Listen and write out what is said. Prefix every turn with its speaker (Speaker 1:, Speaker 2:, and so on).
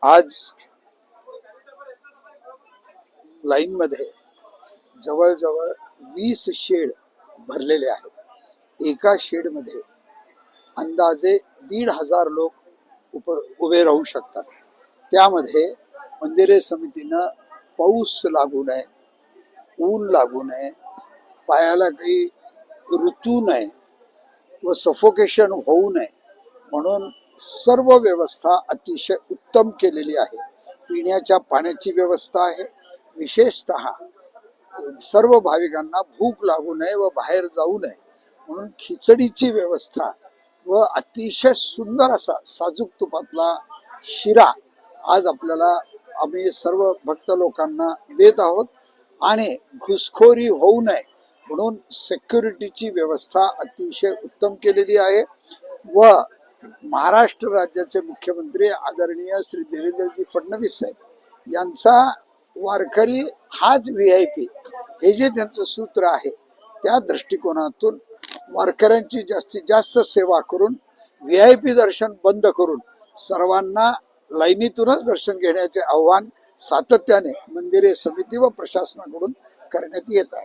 Speaker 1: आज लाईन मध्ये जवळजवळ 20 शेड भरलेले आहेत। एका शेड मध्ये अंदाजे 1,500 लोक उभे राहू शकतात। त्यामध्ये मंदिरे समितीनं पाऊस लागू नये, ऊन लागू नये, पायाला काही ऋतू नये व सफोकेशन होऊ नये म्हणून सर्व व्यवस्था अतिशय उत्तम केलेली आहे। पिण्याच्या पाण्याची व्यवस्था आहे। विशेषतः सर्व भाविकांना भूक लागू नये व बाहेर जाऊ नये म्हणून खिचडीची व्यवस्था व अतिशय सुंदर असा साजूक तुपातला शिरा आज आम्ही सर्व भक्त लोकांना देत आहोत। आणि घुसखोरी होऊ नये म्हणून सिक्युरिटीची व्यवस्था अतिशय उत्तम केलेली आहे। व महाराष्ट्र राज्याचे मुख्यमंत्री आदरणीय श्री देवेंद्रजी फडणवीस साहेब यांचा वारकरी हाच VIP हे जे त्यांचं सूत्र आहे, त्या दृष्टिकोनातून वारकऱ्यांची जास्तीत जास्त सेवा करून VIP दर्शन बंद करून सर्वांना लाईनीतूनच दर्शन घेण्याचे आव्हान सातत्याने मंदिरे समिती व प्रशासनाकडून करण्यात येत आहे।